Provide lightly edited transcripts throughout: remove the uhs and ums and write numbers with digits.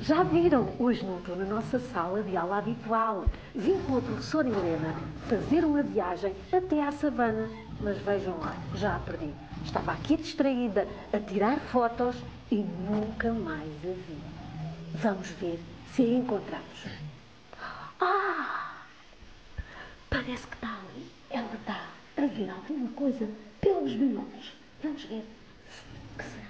já viram? Hoje não estou na nossa sala de aula habitual. Vim com a professora Helena fazer uma viagem até à savana. Mas vejam lá, já a perdi. Estava aqui distraída a tirar fotos e nunca mais a vi. Vamos ver se a encontramos. Ah! Parece que está ali. Ela está a ver alguma coisa pelos binóculos. Vamos ver. O que será?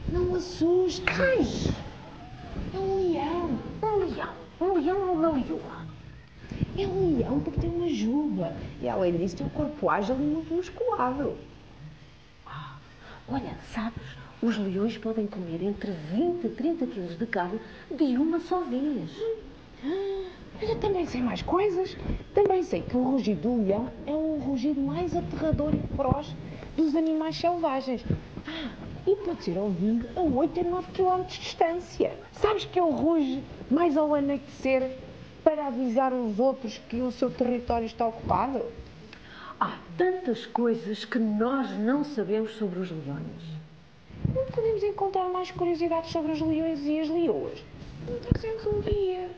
Não assustes! É um leão! Um leão? Um leão ou uma leoa? É um leão porque tem uma juba. E além disso tem um corpo ágil e muito musculado. Olha, sabes, os leões podem comer entre 20 e 30 quilos de carne de uma só vez. Mas eu também sei mais coisas. Também sei que o rugido do leão é o rugido mais aterrador e feroz dos animais selvagens. E pode ser ouvido a 8 a 9 km de distância. Sabes que ele ruge mais ao anoitecer para avisar os outros que o seu território está ocupado? Há tantas coisas que nós não sabemos sobre os leões. Não podemos encontrar mais curiosidades sobre os leões e as leoas. Fazemos um dia.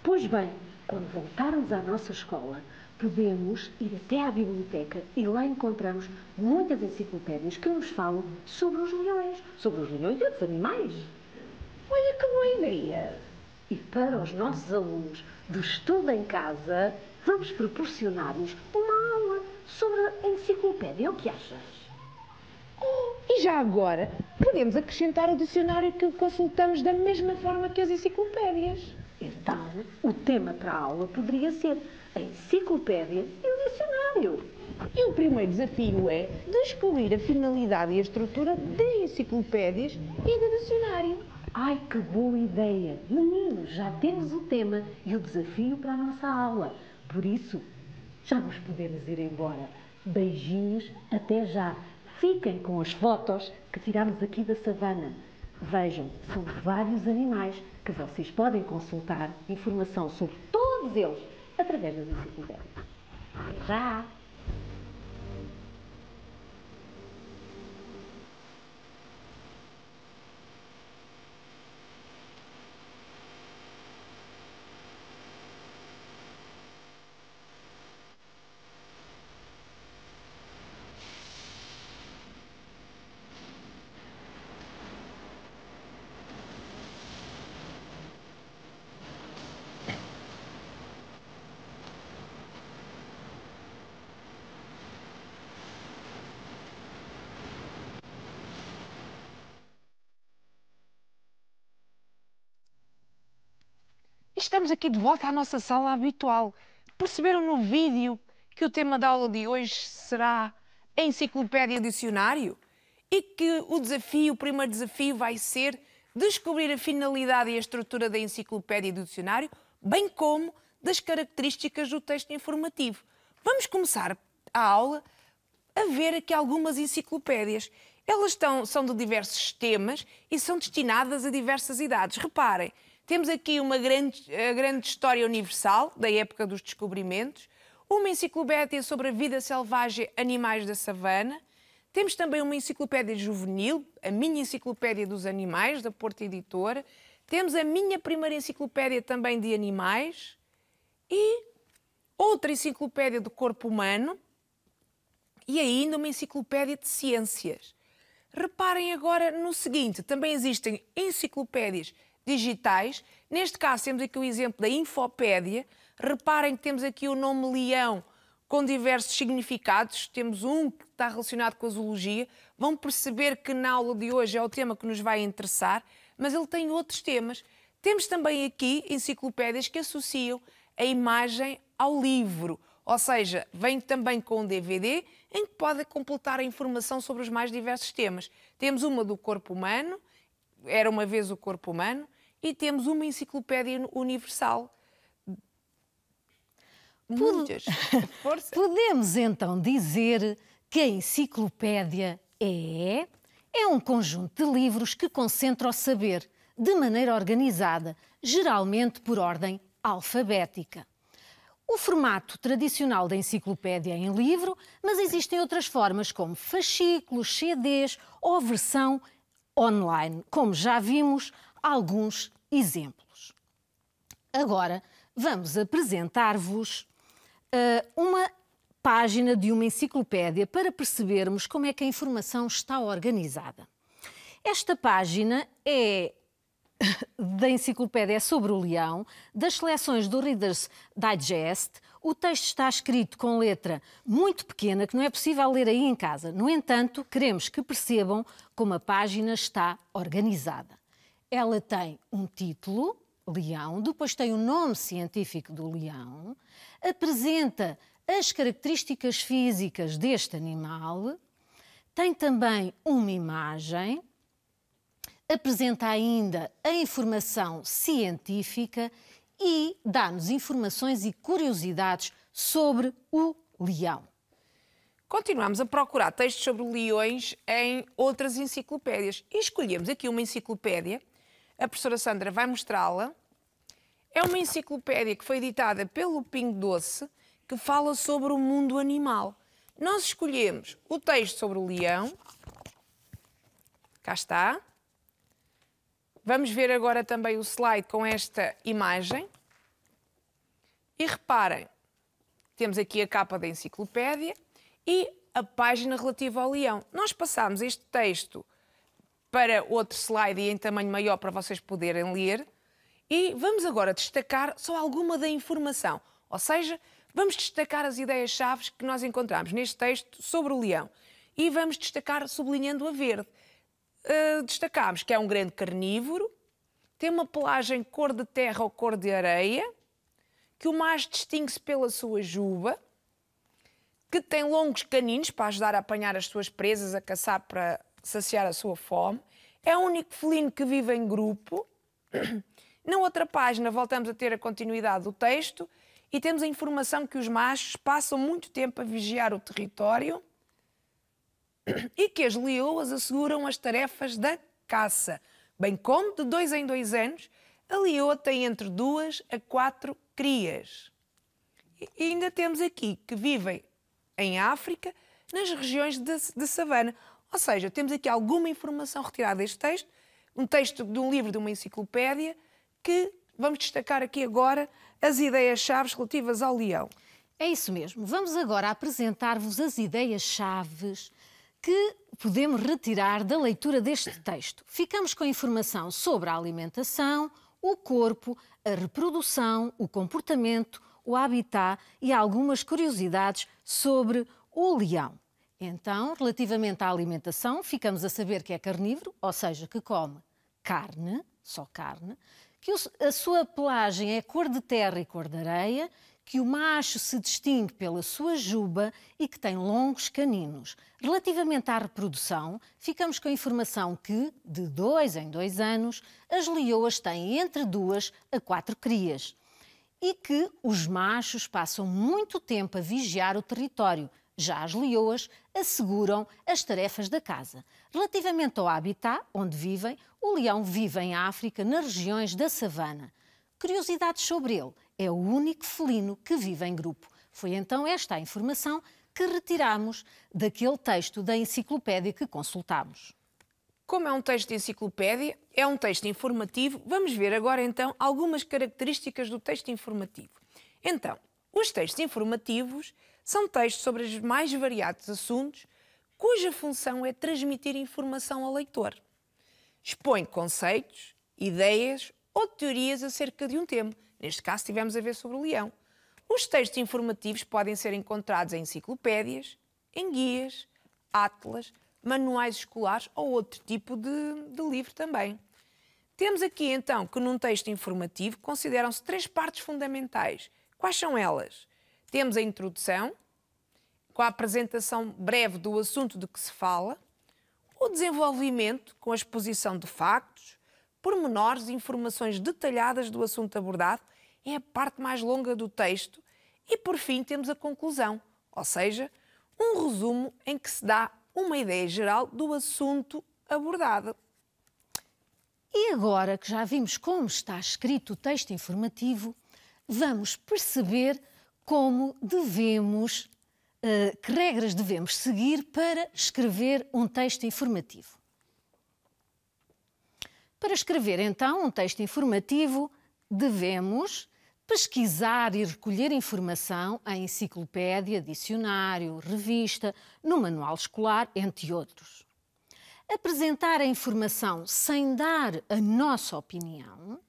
Pois bem, quando voltarmos à nossa escola, podemos ir até à biblioteca e lá encontramos muitas enciclopédias que nos falam sobre os leões e outros animais. Olha que boa ideia! E para os nossos alunos do estudo em casa, vamos proporcionar-lhes uma aula sobre a enciclopédia. O que achas? E já agora, podemos acrescentar o dicionário que consultamos da mesma forma que as enciclopédias. Então, o tema para a aula poderia ser a enciclopédia e o dicionário. E o primeiro desafio é descobrir a finalidade e a estrutura de enciclopédias e de dicionário. Ai, que boa ideia! Meninos, já temos o tema e o desafio para a nossa aula. Por isso, já nos podemos ir embora. Beijinhos, até já. Fiquem com as fotos que tiramos aqui da savana. Vejam, são vários animais que vocês podem consultar informação sobre todos eles através das enciclopédias. Até já! Estamos aqui de volta à nossa sala habitual. Perceberam no vídeo que o tema da aula de hoje será a enciclopédia e o dicionário? E que o primeiro desafio vai ser descobrir a finalidade e a estrutura da enciclopédia e do dicionário, bem como das características do texto informativo. Vamos começar a aula a ver aqui algumas enciclopédias. Elas são de diversos temas e são destinadas a diversas idades. Reparem, temos aqui a grande história universal, da época dos descobrimentos, uma enciclopédia sobre a vida selvagem, animais da savana, temos também uma enciclopédia juvenil, a minha enciclopédia dos animais, da Porta Editora, temos a minha primeira enciclopédia também de animais e outra enciclopédia do corpo humano e ainda uma enciclopédia de ciências. Reparem agora no seguinte, também existem enciclopédias digitais, neste caso temos aqui o exemplo da Infopédia, reparem que temos aqui o nome leão com diversos significados, temos um que está relacionado com a zoologia, vão perceber que na aula de hoje é o tema que nos vai interessar, mas ele tem outros temas. Temos também aqui enciclopédias que associam a imagem ao livro, ou seja, vem também com um DVD em que pode completar a informação sobre os mais diversos temas. Temos uma do corpo humano, Era uma vez o corpo humano, e temos uma enciclopédia universal. Muitas. Força. Podemos então dizer que a enciclopédia é um conjunto de livros que concentra o saber de maneira organizada, geralmente por ordem alfabética. O formato tradicional da enciclopédia é em livro, mas existem outras formas como fascículos, CDs ou versão online, como já vimos alguns exemplos. Agora vamos apresentar-vos uma página de uma enciclopédia para percebermos como é que a informação está organizada. Esta página é da enciclopédia sobre o leão, das seleções do Reader's Digest. O texto está escrito com letra muito pequena, que não é possível ler aí em casa. No entanto, queremos que percebam como a página está organizada. Ela tem um título, leão, depois tem o nome científico do leão, apresenta as características físicas deste animal, tem também uma imagem, apresenta ainda a informação científica e dá-nos informações e curiosidades sobre o leão. Continuamos a procurar textos sobre leões em outras enciclopédias e escolhemos aqui uma enciclopédia. A professora Sandra vai mostrá-la. É uma enciclopédia que foi editada pelo Pingo Doce, que fala sobre o mundo animal. Nós escolhemos o texto sobre o leão. Cá está. Vamos ver agora também o slide com esta imagem. E reparem, temos aqui a capa da enciclopédia e a página relativa ao leão. Nós passamos este texto para outro slide e em tamanho maior para vocês poderem ler. E vamos agora destacar só alguma da informação. Ou seja, vamos destacar as ideias-chave que nós encontramos neste texto sobre o leão. E vamos destacar sublinhando a verde. Destacamos que é um grande carnívoro, tem uma pelagem cor de terra ou cor de areia, que o macho distingue-se pela sua juba, que tem longos caninos para ajudar a apanhar as suas presas, a caçar para saciar a sua fome. É o único felino que vive em grupo. Na outra página voltamos a ter a continuidade do texto e temos a informação que os machos passam muito tempo a vigiar o território e que as leoas asseguram as tarefas da caça. Bem como, de 2 em 2 anos, a leoa tem entre 2 a 4 crias. E ainda temos aqui que vivem em África, nas regiões de savana. Ou seja, temos aqui alguma informação retirada deste texto, um texto de um livro de uma enciclopédia, que vamos destacar aqui agora as ideias-chave relativas ao leão. É isso mesmo. Vamos agora apresentar-vos as ideias-chave que podemos retirar da leitura deste texto. Ficamos com informação sobre a alimentação, o corpo, a reprodução, o comportamento, o habitat e algumas curiosidades sobre o leão. Então, relativamente à alimentação, ficamos a saber que é carnívoro, ou seja, que come carne, só carne, que a sua pelagem é cor de terra e cor de areia, que o macho se distingue pela sua juba e que tem longos caninos. Relativamente à reprodução, ficamos com a informação que, de 2 em 2 anos, as leoas têm entre 2 a 4 crias e que os machos passam muito tempo a vigiar o território. Já as leoas asseguram as tarefas da casa. Relativamente ao habitat onde vivem, o leão vive em África, nas regiões da savana. Curiosidades sobre ele. É o único felino que vive em grupo. Foi então esta a informação que retiramos daquele texto da enciclopédia que consultámos. Como é um texto de enciclopédia, é um texto informativo, vamos ver agora então algumas características do texto informativo. Então, os textos informativos são textos sobre os mais variados assuntos, cuja função é transmitir informação ao leitor. Expõe conceitos, ideias ou teorias acerca de um tema. Neste caso, estivemos a ver sobre o leão. Os textos informativos podem ser encontrados em enciclopédias, em guias, atlas, manuais escolares ou outro tipo de livro também. Temos aqui, então, que num texto informativo consideram-se 3 partes fundamentais. Quais são elas? Temos a introdução, com a apresentação breve do assunto de que se fala, o desenvolvimento, com a exposição de factos, pormenores e informações detalhadas do assunto abordado, é a parte mais longa do texto, E, por fim, temos a conclusão, ou seja, um resumo em que se dá uma ideia geral do assunto abordado. E agora que já vimos como está escrito o texto informativo, vamos perceber como devemos, que regras devemos seguir para escrever um texto informativo. Para escrever, então, um texto informativo, devemos pesquisar e recolher informação em enciclopédia, dicionário, revista, no manual escolar, entre outros. Apresentar a informação sem dar a nossa opinião,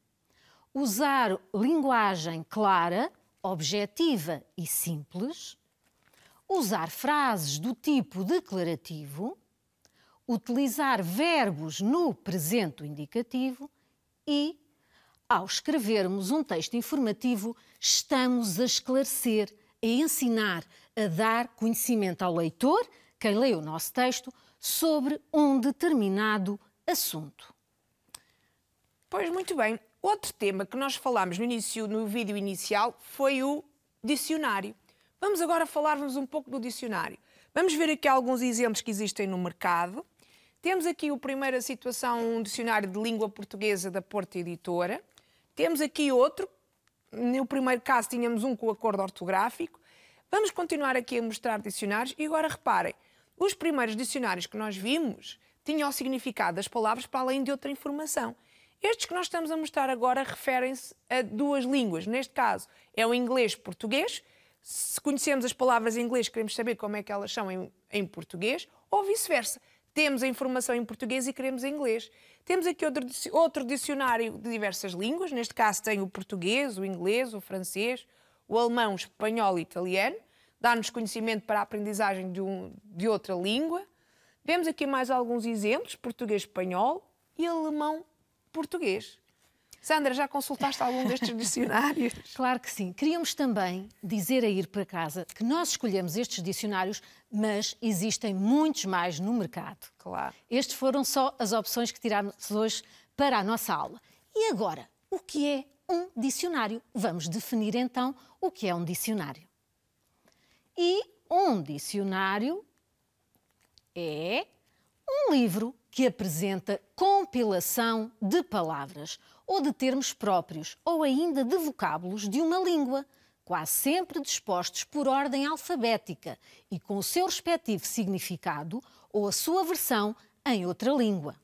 usar linguagem clara, objetiva e simples, usar frases do tipo declarativo, utilizar verbos no presente indicativo e, ao escrevermos um texto informativo, estamos a esclarecer, a ensinar, a dar conhecimento ao leitor, quem lê o nosso texto, sobre um determinado assunto. Pois muito bem. Outro tema que nós falámos no vídeo inicial foi o dicionário. Vamos agora falar-vos um pouco do dicionário. Vamos ver aqui alguns exemplos que existem no mercado. Temos aqui a primeira situação, um dicionário de língua portuguesa da Porta Editora. Temos aqui outro. No primeiro caso tínhamos um com acordo ortográfico. Vamos continuar aqui a mostrar dicionários e agora reparem, os primeiros dicionários que nós vimos tinham o significado das palavras para além de outra informação. Estes que nós estamos a mostrar agora referem-se a duas línguas. Neste caso é o inglês-português. Se conhecemos as palavras em inglês, queremos saber como é que elas são em português, ou vice-versa. Temos a informação em português e queremos em inglês. Temos aqui outro dicionário de diversas línguas. Neste caso tem o português, o inglês, o francês, o alemão, o espanhol e o italiano. Dá-nos conhecimento para a aprendizagem de outra língua. Vemos aqui mais alguns exemplos, português-espanhol e alemão-português. Sandra, já consultaste algum destes dicionários? Claro que sim. Queríamos também dizer a ir para casa que nós escolhemos estes dicionários, mas existem muitos mais no mercado. Claro. Estes foram só as opções que tirámos hoje para a nossa aula. E agora, o que é um dicionário? Vamos definir então o que é um dicionário. E um dicionário é um livro que apresenta compilação de palavras ou de termos próprios ou ainda de vocábulos de uma língua, quase sempre dispostos por ordem alfabética e com o seu respectivo significado ou a sua versão em outra língua.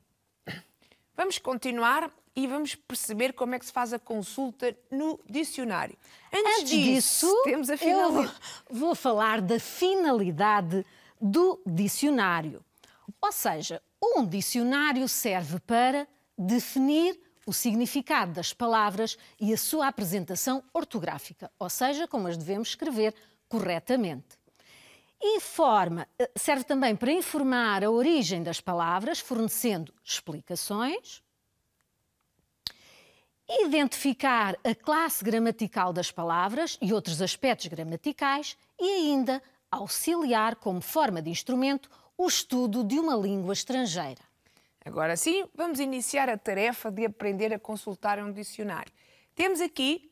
Vamos continuar e vamos perceber como é que se faz a consulta no dicionário. Antes disso, temos a finalidade. Eu vou falar da finalidade do dicionário. Ou seja, um dicionário serve para definir o significado das palavras e a sua apresentação ortográfica, ou seja, como as devemos escrever corretamente. Serve também para informar a origem das palavras, fornecendo explicações, identificar a classe gramatical das palavras e outros aspectos gramaticais e ainda auxiliar como forma de instrumento o estudo de uma língua estrangeira. Agora sim, vamos iniciar a tarefa de aprender a consultar um dicionário. Temos aqui,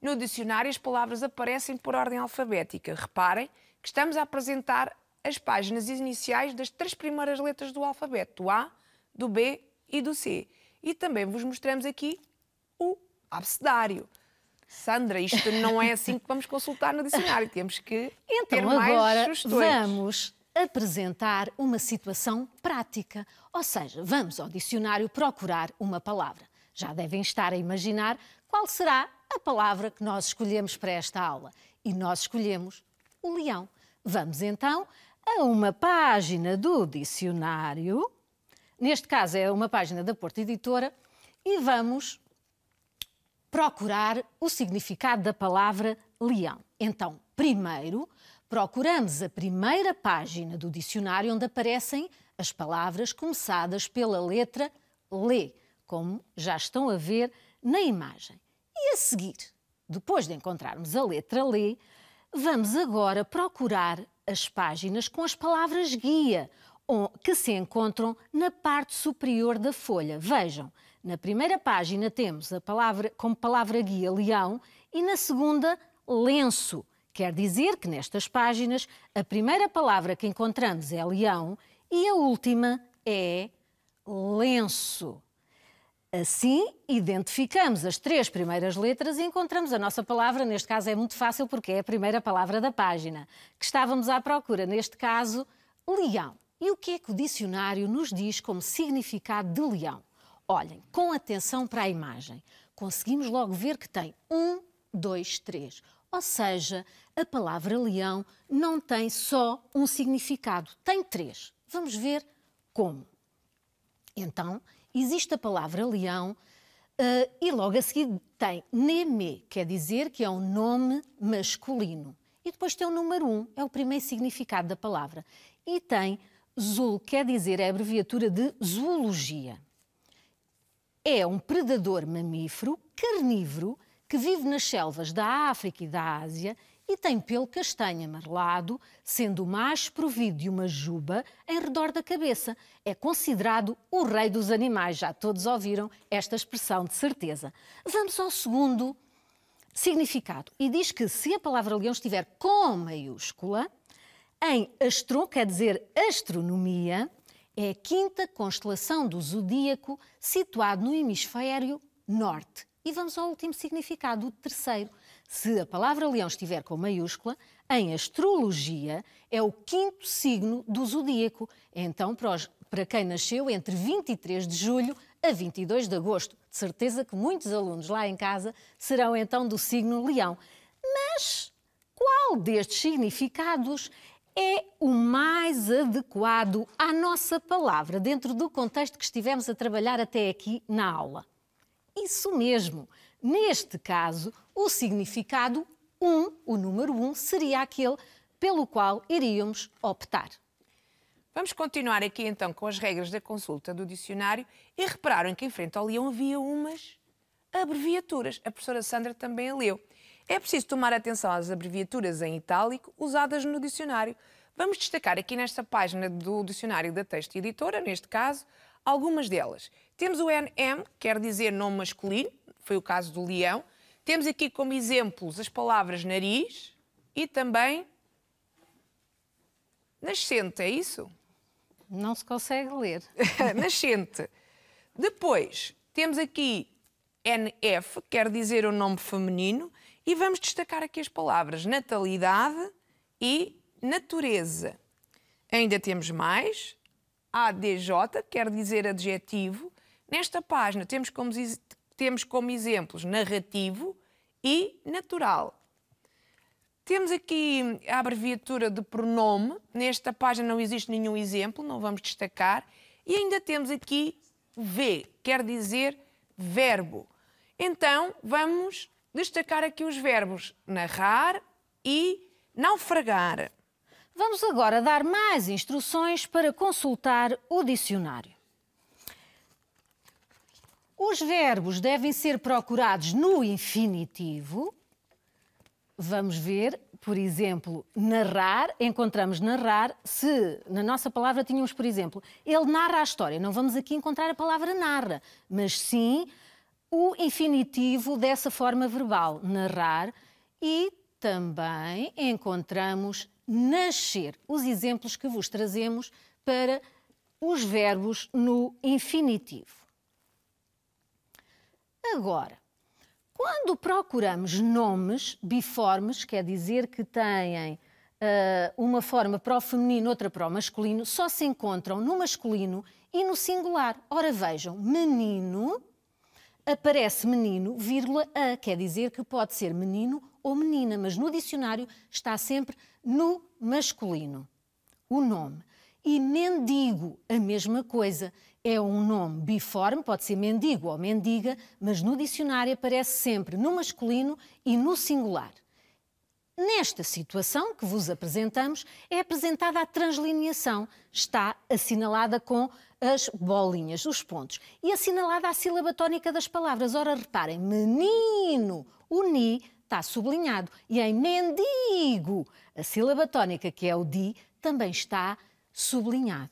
no dicionário, as palavras aparecem por ordem alfabética. Reparem que estamos a apresentar as páginas iniciais das 3 primeiras letras do alfabeto, do A, do B e do C. E também vos mostramos aqui o abecedário. Sandra, isto não é assim que vamos consultar no dicionário. Temos que ter mais sugestões. Vamos apresentar uma situação prática, ou seja, vamos ao dicionário procurar uma palavra. Já devem estar a imaginar qual será a palavra que nós escolhemos para esta aula. E nós escolhemos o leão. Vamos então a uma página do dicionário, neste caso é uma página da Porta Editora, e vamos procurar o significado da palavra leão. Então, primeiro, procuramos a primeira página do dicionário onde aparecem as palavras começadas pela letra L, como já estão a ver na imagem. E a seguir, depois de encontrarmos a letra L, vamos agora procurar as páginas com as palavras guia, que se encontram na parte superior da folha. Vejam, na primeira página temos como palavra guia leão e na segunda lenço, Quer dizer que nestas páginas a primeira palavra que encontramos é leão e a última é lenço. Assim, identificamos as 3 primeiras letras e encontramos a nossa palavra. Neste caso é muito fácil porque é a primeira palavra da página, que estávamos à procura, neste caso, leão. E o que é que o dicionário nos diz como significado de leão? Olhem, com atenção para a imagem, conseguimos logo ver que tem 1, 2, 3. Ou seja, a palavra leão não tem só um significado, tem 3. Vamos ver como. Então, existe a palavra leão e logo a seguir tem neme, quer dizer que é um nome masculino. E depois tem o número 1, é o primeiro significado da palavra. E tem zul, quer dizer, é a abreviatura de zoologia. É um predador mamífero, carnívoro, que vive nas selvas da África e da Ásia e tem pelo castanho amarelado, sendo o mais provido de uma juba em redor da cabeça. É considerado o rei dos animais. Já todos ouviram esta expressão, de certeza. Vamos ao segundo significado. E diz que se a palavra leão estiver com maiúscula, em astron, quer dizer astronomia, é a 5ª constelação do zodíaco situado no hemisfério norte. E vamos ao último significado, o terceiro. Se a palavra leão estiver com maiúscula, em astrologia é o 5º signo do zodíaco. Então, para quem nasceu entre 23 de julho a 22 de agosto. De certeza que muitos alunos lá em casa serão então do signo leão. Mas qual destes significados é o mais adequado à nossa palavra, dentro do contexto que estivemos a trabalhar até aqui na aula? Isso mesmo. Neste caso, o significado 1, o número 1, seria aquele pelo qual iríamos optar. Vamos continuar aqui então com as regras da consulta do dicionário e repararam que em frente ao leão havia umas abreviaturas. A professora Sandra também a leu. É preciso tomar atenção às abreviaturas em itálico usadas no dicionário. Vamos destacar aqui nesta página do dicionário da Texto Editora, neste caso, algumas delas. Temos o NM, quer dizer nome masculino, foi o caso do leão. Temos aqui como exemplos as palavras nariz e também nascente, é isso? Não se consegue ler. Nascente. Depois, temos aqui NF, quer dizer o nome feminino, e vamos destacar aqui as palavras natalidade e natureza. Ainda temos mais. ADJ, quer dizer adjetivo. Nesta página temos como exemplos narrativo e natural. Temos aqui a abreviatura de pronome. Nesta página não existe nenhum exemplo, não vamos destacar. E ainda temos aqui V, quer dizer verbo. Então, vamos destacar aqui os verbos narrar e naufragar. Vamos agora dar mais instruções para consultar o dicionário. Os verbos devem ser procurados no infinitivo. Vamos ver, por exemplo, narrar. Encontramos narrar. Se na nossa palavra tínhamos, por exemplo, ele narra a história. Não vamos aqui encontrar a palavra narra, mas sim o infinitivo dessa forma verbal, narrar. E também encontramos nascer, os exemplos que vos trazemos para os verbos no infinitivo. Agora, quando procuramos nomes biformes, quer dizer que têm uma forma para o feminino, outra para o masculino, só se encontram no masculino e no singular. Ora, vejam, menino, aparece menino, vírgula, a, quer dizer que pode ser menino ou menina, mas no dicionário está sempre no masculino, o nome. E mendigo, a mesma coisa, é um nome biforme, pode ser mendigo ou mendiga, mas no dicionário aparece sempre no masculino e no singular. Nesta situação que vos apresentamos, é apresentada a translineação, está assinalada com as bolinhas, os pontos, e assinalada a sílaba tónica das palavras. Ora, reparem, menino, o ni está sublinhado, e em mendigo, a sílaba tónica, que é o di, também está sublinhado.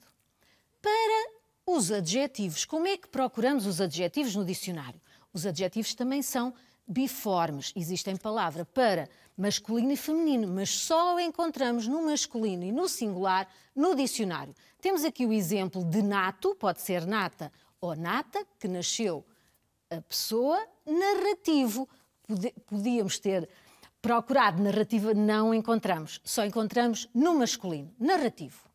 Para os adjetivos, como é que procuramos os adjetivos no dicionário? Os adjetivos também são biformes. Existem palavras para masculino e feminino, mas só o encontramos no masculino e no singular no dicionário. Temos aqui o exemplo de nato, pode ser nata ou nata, que nasceu a pessoa, narrativo. Podíamos ter procurado narrativa, não encontramos. Só encontramos no masculino, narrativo.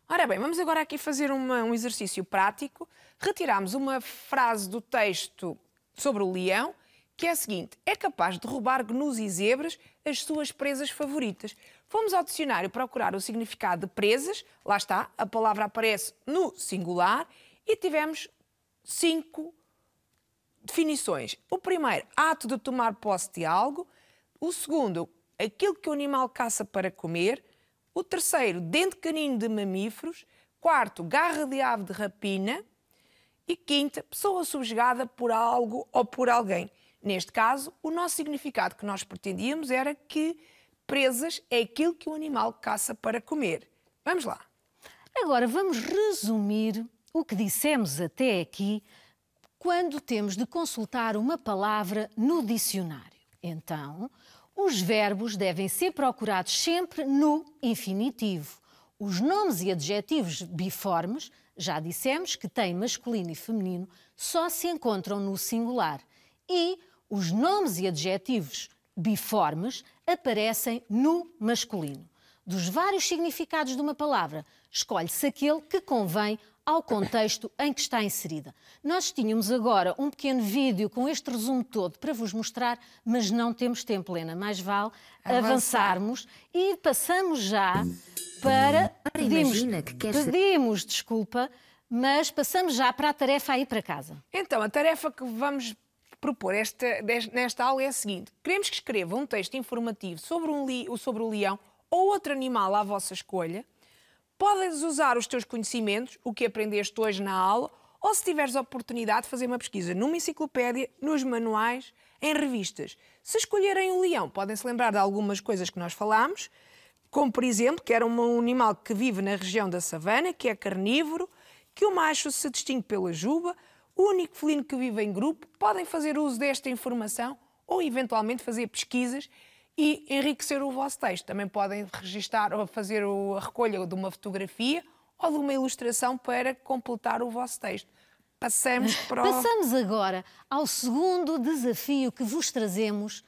Ora bem, vamos agora aqui fazer um exercício prático. Retiramos uma frase do texto sobre o leão, que é a seguinte: é capaz de roubar gnus e zebras as suas presas favoritas. Fomos ao dicionário procurar o significado de presas, lá está, a palavra aparece no singular, e tivemos 5 definições. O primeiro, ato de tomar posse de algo. O segundo, aquilo que o animal caça para comer. O terceiro, dente canino de mamíferos. Quarto, garra de ave de rapina. E quinta, pessoa subjugada por algo ou por alguém. Neste caso, o nosso significado que nós pretendíamos era que presas é aquilo que o animal caça para comer. Vamos lá. Agora vamos resumir o que dissemos até aqui quando temos de consultar uma palavra no dicionário. Então, os verbos devem ser procurados sempre no infinitivo. Os nomes e adjetivos biformes, já dissemos que têm masculino e feminino, só se encontram no singular. E os nomes e adjetivos biformes aparecem no masculino. Dos vários significados de uma palavra, escolhe-se aquele que convém ao contexto em que está inserida. Nós tínhamos agora um pequeno vídeo com este resumo todo para vos mostrar, mas não temos tempo, Helena. Mais vale avançarmos e passamos já para... Pedimos desculpa, mas passamos já para a tarefa a ir para casa. Então, a tarefa que vamos propor nesta aula é a seguinte. Queremos que escreva um texto informativo sobre o leão ou outro animal à vossa escolha. Podes usar os teus conhecimentos, o que aprendeste hoje na aula, ou se tiveres a oportunidade de fazer uma pesquisa numa enciclopédia, nos manuais, em revistas. Se escolherem o leão, podem-se lembrar de algumas coisas que nós falámos, como, por exemplo, que era um animal que vive na região da savana, que é carnívoro, que o macho se distingue pela juba, o único felino que vive em grupo. Podem fazer uso desta informação ou, eventualmente, fazer pesquisas e enriquecer o vosso texto. Também podem registar ou fazer a recolha de uma fotografia ou de uma ilustração para completar o vosso texto. Passamos agora ao segundo desafio que vos trazemos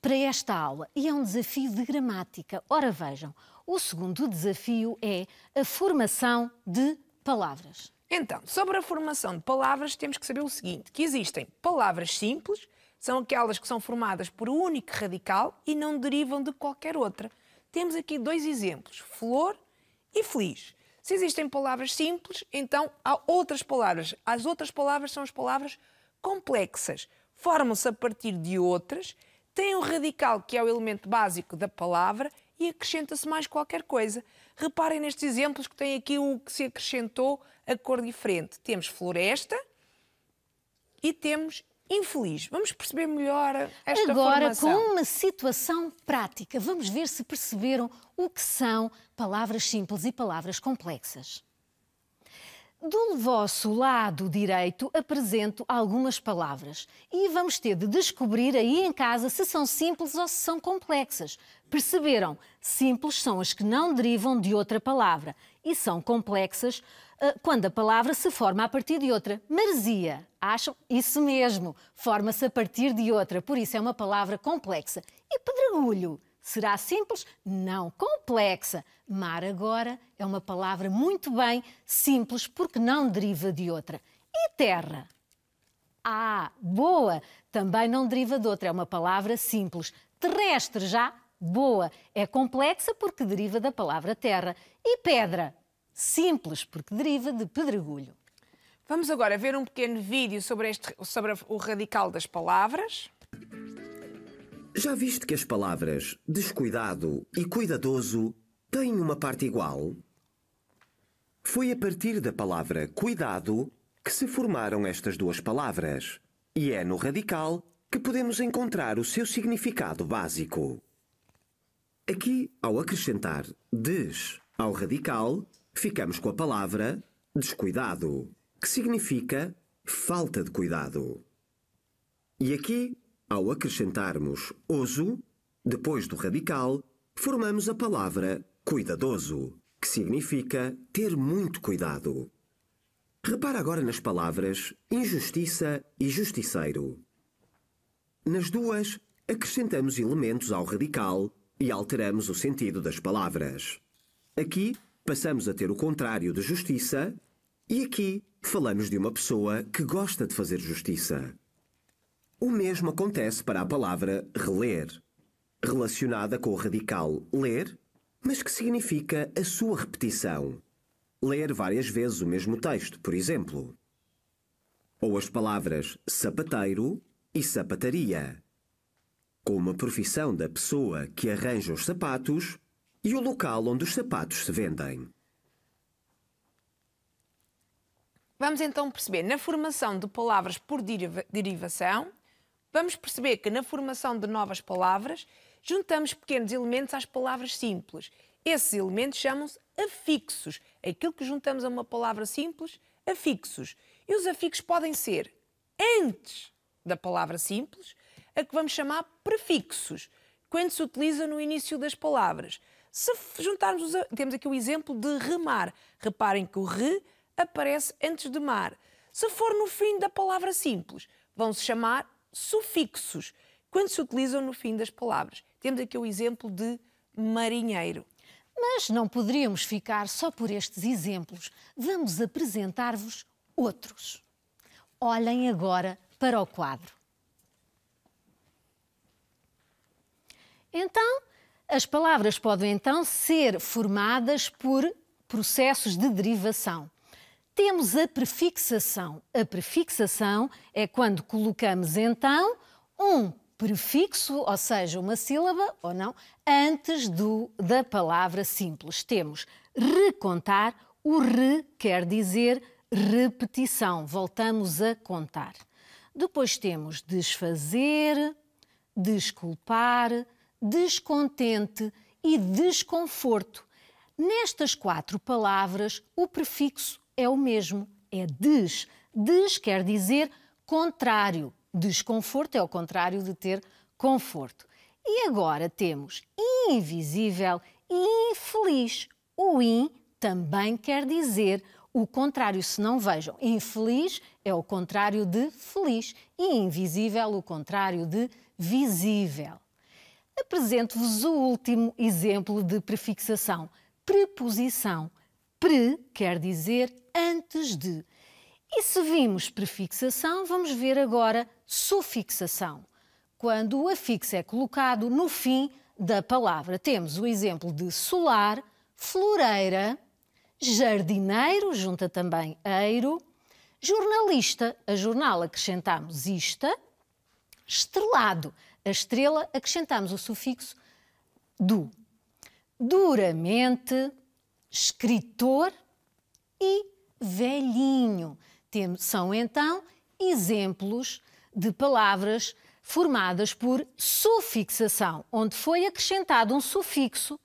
para esta aula. E é um desafio de gramática. Ora, vejam, o segundo desafio é a formação de palavras. Então, sobre a formação de palavras, temos que saber o seguinte, que existem palavras simples, são aquelas que são formadas por um único radical e não derivam de qualquer outra. Temos aqui 2 exemplos, flor e feliz. Se existem palavras simples, então há outras palavras. As outras palavras são as palavras complexas. Formam-se a partir de outras, têm um radical que é o elemento básico da palavra e acrescenta-se mais qualquer coisa. Reparem nestes exemplos que tem aqui o que se acrescentou a cor diferente. Temos floresta e temos infeliz. Vamos perceber melhor esta formação. Agora, com uma situação prática, vamos ver se perceberam o que são palavras simples e palavras complexas. Do vosso lado direito apresento algumas palavras e vamos ter de descobrir aí em casa se são simples ou se são complexas. Perceberam? Simples são as que não derivam de outra palavra e são complexas quando a palavra se forma a partir de outra. Maresia, acham? Isso mesmo, forma-se a partir de outra, por isso é uma palavra complexa. E pedregulho? Será simples? Não, complexa. Mar agora é uma palavra muito bem simples porque não deriva de outra. E terra? Ah, boa, também não deriva de outra, é uma palavra simples. Terrestre já? Boa, é complexa porque deriva da palavra terra. E pedra? Simples porque deriva de pedregulho. Vamos agora ver um pequeno vídeo sobre o radical das palavras. Já viste que as palavras descuidado e cuidadoso têm uma parte igual? Foi a partir da palavra cuidado que se formaram estas 2 palavras. E é no radical que podemos encontrar o seu significado básico. Aqui, ao acrescentar des ao radical, ficamos com a palavra descuidado, que significa falta de cuidado. E aqui, Ao acrescentarmos oso, depois do radical, formamos a palavra cuidadoso, que significa ter muito cuidado. Repara agora nas palavras injustiça e justiceiro. Nas duas, acrescentamos elementos ao radical e alteramos o sentido das palavras. Aqui, passamos a ter o contrário de justiça e aqui, falamos de uma pessoa que gosta de fazer justiça. O mesmo acontece para a palavra reler, relacionada com o radical ler, mas que significa a sua repetição. Ler várias vezes o mesmo texto, por exemplo. Ou as palavras sapateiro e sapataria, como a profissão da pessoa que arranja os sapatos e o local onde os sapatos se vendem. Vamos então perceber, na formação de palavras por derivação, vamos perceber que na formação de novas palavras, juntamos pequenos elementos às palavras simples. Esses elementos chamam-se afixos. Aquilo que juntamos a uma palavra simples, afixos. E os afixos podem ser antes da palavra simples, a que vamos chamar prefixos, quando se utiliza no início das palavras. Se juntarmos, temos aqui o exemplo de remar. Reparem que o re aparece antes de mar. Se for no fim da palavra simples, vão-se chamar sufixos, quando se utilizam no fim das palavras. Temos aqui o exemplo de marinheiro. Mas não poderíamos ficar só por estes exemplos. Vamos apresentar-vos outros. Olhem agora para o quadro. Então, as palavras podem então ser formadas por processos de derivação. Temos a prefixação. A prefixação é quando colocamos então um prefixo, ou seja, uma sílaba ou não, antes da palavra simples. Temos recontar. O re quer dizer repetição. Voltamos a contar. Depois temos desfazer, desculpar, descontente e desconforto. Nestas 4 palavras, o prefixo é o mesmo, é des. Des quer dizer contrário. Desconforto é o contrário de ter conforto. E agora temos invisível e infeliz. O in também quer dizer o contrário. Se não vejam, infeliz é o contrário de feliz e invisível o contrário de visível. Apresento-vos o último exemplo de prefixação. Preposição. Pre quer dizer antes de. E se vimos prefixação, vamos ver agora sufixação. Quando o afixo é colocado no fim da palavra. Temos o exemplo de solar, floreira, jardineiro, junta também eiro, jornalista, a jornal acrescentamos ista, estrelado, a estrela acrescentamos o sufixo do. Duramente, escritor e velhinho. São então exemplos de palavras formadas por sufixação, onde foi acrescentado um sufixo.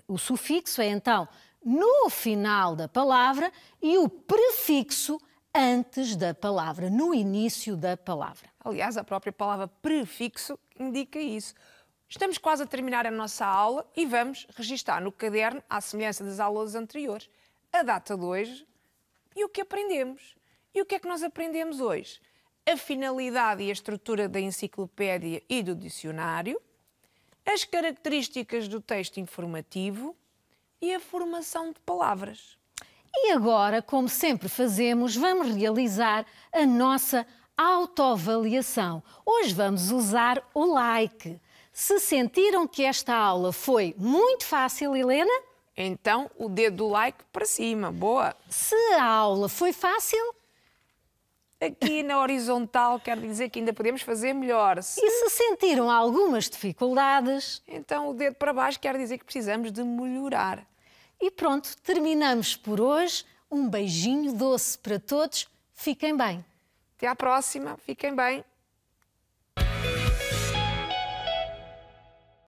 O sufixo é então no final da palavra e o prefixo antes da palavra, no início da palavra. Aliás, a própria palavra prefixo indica isso. Estamos quase a terminar a nossa aula e vamos registar no caderno, à semelhança das aulas anteriores, a data de hoje e o que aprendemos. E o que é que nós aprendemos hoje? A finalidade e a estrutura da enciclopédia e do dicionário, as características do texto informativo e a formação de palavras. E agora, como sempre fazemos, vamos realizar a nossa autoavaliação. Hoje vamos usar o like. Se sentiram que esta aula foi muito fácil, Helena? Então, o dedo do like para cima. Boa! Se a aula foi fácil? Aqui na horizontal quer dizer que ainda podemos fazer melhor. E se sentiram algumas dificuldades? Então, o dedo para baixo quer dizer que precisamos de melhorar. E pronto, terminamos por hoje. Um beijinho doce para todos. Fiquem bem. Até à próxima. Fiquem bem.